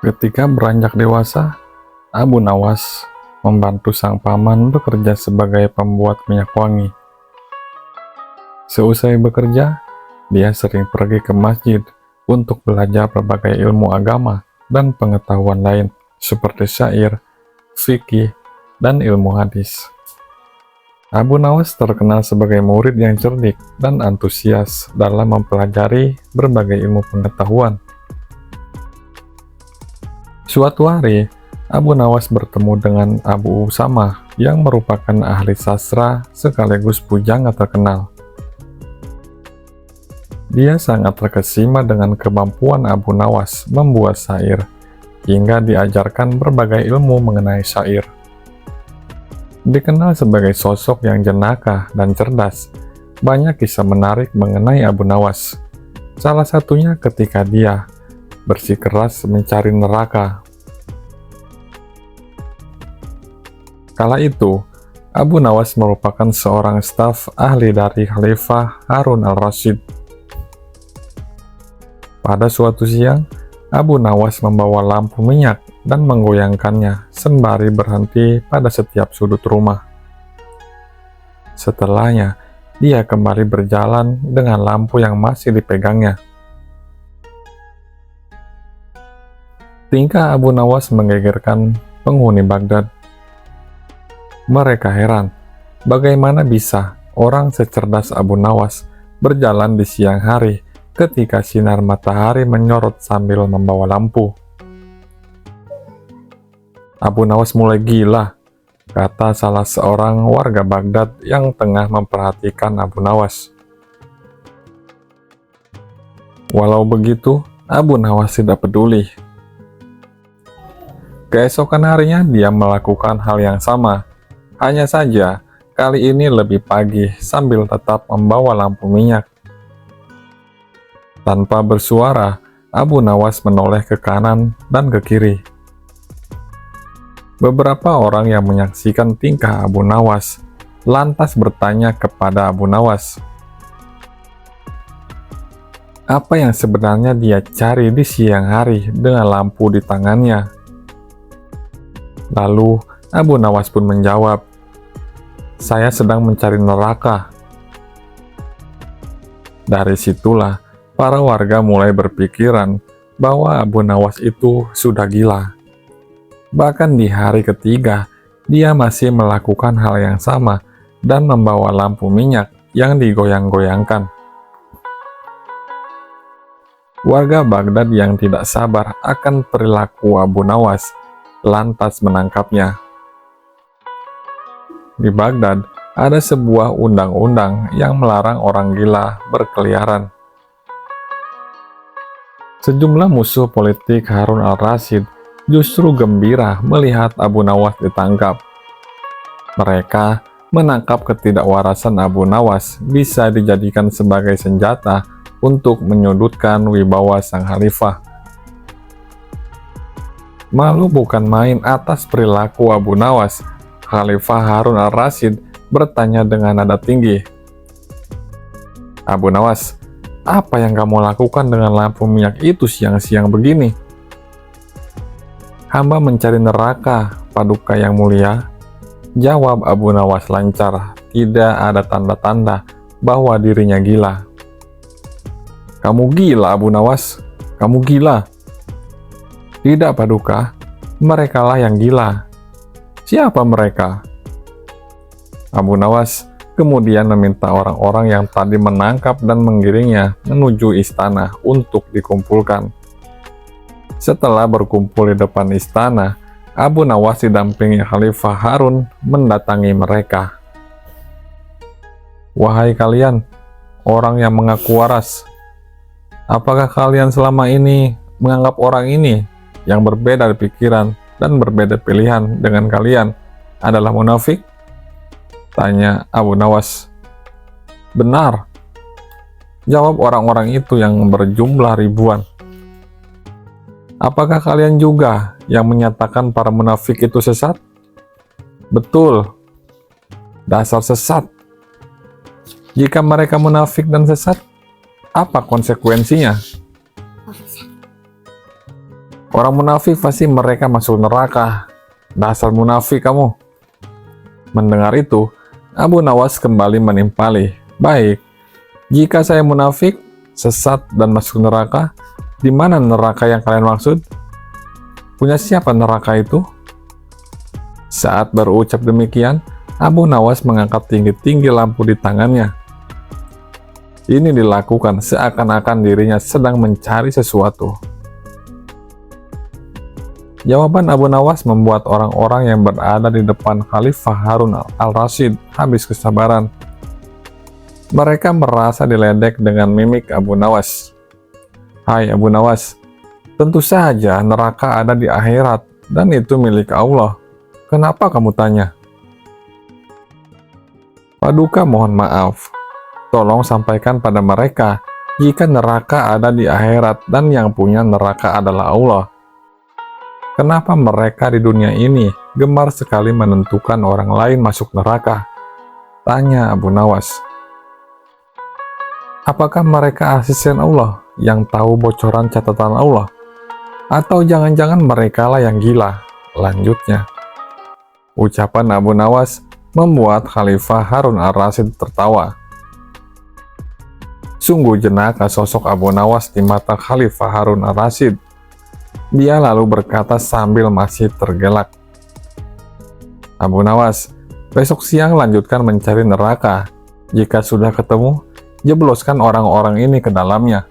Ketika beranjak dewasa, Abu Nawas membantu sang paman bekerja sebagai pembuat minyak wangi. Seusai bekerja, dia sering pergi ke masjid untuk belajar berbagai ilmu agama dan pengetahuan lain seperti syair, fikih, dan ilmu hadis. Abu Nawas terkenal sebagai murid yang cerdik dan antusias dalam mempelajari berbagai ilmu pengetahuan. Suatu hari, Abu Nawas bertemu dengan Abu Usamah yang merupakan ahli sastra sekaligus pujangga terkenal. Dia sangat terkesima dengan kemampuan Abu Nawas membuat syair, hingga diajarkan berbagai ilmu mengenai syair. Dikenal sebagai sosok yang jenaka dan cerdas, banyak kisah menarik mengenai Abu Nawas. Salah satunya ketika dia bersikeras mencari neraka. Kala itu, Abu Nawas merupakan seorang staf ahli dari Khalifah Harun al-Rasyid. Pada suatu siang, Abu Nawas membawa lampu minyak dan menggoyangkannya sembari berhenti pada setiap sudut rumah. Setelahnya, dia kembali berjalan dengan lampu yang masih dipegangnya. Tingkah Abu Nawas menggegerkan penghuni Baghdad. Mereka heran, bagaimana bisa orang secerdas Abu Nawas berjalan di siang hari ketika sinar matahari menyorot sambil membawa lampu. Abu Nawas mulai gila, kata salah seorang warga Baghdad yang tengah memperhatikan Abu Nawas. Walau begitu, Abu Nawas tidak peduli. Keesokan harinya dia melakukan hal yang sama, hanya saja kali ini lebih pagi sambil tetap membawa lampu minyak. Tanpa bersuara, Abu Nawas menoleh ke kanan dan ke kiri. Beberapa orang yang menyaksikan tingkah Abu Nawas lantas bertanya kepada Abu Nawas, apa yang sebenarnya dia cari di siang hari dengan lampu di tangannya? Lalu Abu Nawas pun menjawab, saya sedang mencari neraka. Dari situlah para warga mulai berpikiran bahwa Abu Nawas itu sudah gila. Bahkan di hari ketiga, dia masih melakukan hal yang sama dan membawa lampu minyak yang digoyang-goyangkan. Warga Baghdad yang tidak sabar akan perilaku Abu Nawas lantas menangkapnya. Di Baghdad, ada sebuah undang-undang yang melarang orang gila berkeliaran. Sejumlah musuh politik Harun al-Rasyid justru gembira melihat Abu Nawas ditangkap. Mereka menangkap ketidakwarasan Abu Nawas bisa dijadikan sebagai senjata untuk menyudutkan wibawa sang khalifah. Malu bukan main atas perilaku Abu Nawas, Khalifah Harun al-Rasyid bertanya dengan nada tinggi, Abu Nawas, apa yang kamu lakukan dengan lampu minyak itu siang-siang begini? Hamba mencari neraka, Paduka yang mulia. Jawab Abu Nawas lancar, tidak ada tanda-tanda bahwa dirinya gila. Kamu gila, Abu Nawas, kamu gila. Tidak, Paduka, merekalah yang gila. Siapa mereka? Abu Nawas kemudian meminta orang-orang yang tadi menangkap dan menggiringnya menuju istana untuk dikumpulkan. Setelah berkumpul di depan istana, Abu Nawas didampingi Khalifah Harun mendatangi mereka. Wahai kalian, orang yang mengaku waras, apakah kalian selama ini menganggap orang ini yang berbeda pikiran dan berbeda pilihan dengan kalian adalah munafik? Tanya Abu Nawas. Benar, jawab orang-orang itu yang berjumlah ribuan. Apakah kalian juga yang menyatakan para munafik itu sesat? Betul, dasar sesat. Jika mereka munafik dan sesat, apa konsekuensinya? Orang munafik pasti mereka masuk neraka. Dasar munafik kamu. Mendengar itu, Abu Nawas kembali menimpali. Baik, jika saya munafik, sesat, dan masuk neraka, di mana neraka yang kalian maksud? Punya siapa neraka itu? Saat berucap demikian, Abu Nawas mengangkat tinggi-tinggi lampu di tangannya. Ini dilakukan seakan-akan dirinya sedang mencari sesuatu. Jawaban Abu Nawas membuat orang-orang yang berada di depan Khalifah Harun al-Rasyid habis kesabaran. Mereka merasa diledek dengan mimik Abu Nawas. Hai Abu Nawas, tentu saja neraka ada di akhirat dan itu milik Allah. Kenapa kamu tanya? Paduka mohon maaf. Tolong sampaikan pada mereka jika neraka ada di akhirat dan yang punya neraka adalah Allah. Kenapa mereka di dunia ini gemar sekali menentukan orang lain masuk neraka? Tanya Abu Nawas. Apakah mereka asisten Allah yang tahu bocoran catatan Allah? Atau jangan-jangan merekalah yang gila? Lanjutnya. Ucapan Abu Nawas membuat Khalifah Harun al-Rasyid tertawa. Sungguh jenaka sosok Abu Nawas di mata Khalifah Harun al-Rasyid. Dia lalu berkata sambil masih tergelak. Abu Nawas, besok siang lanjutkan mencari neraka. Jika sudah ketemu, jebloskan orang-orang ini ke dalamnya.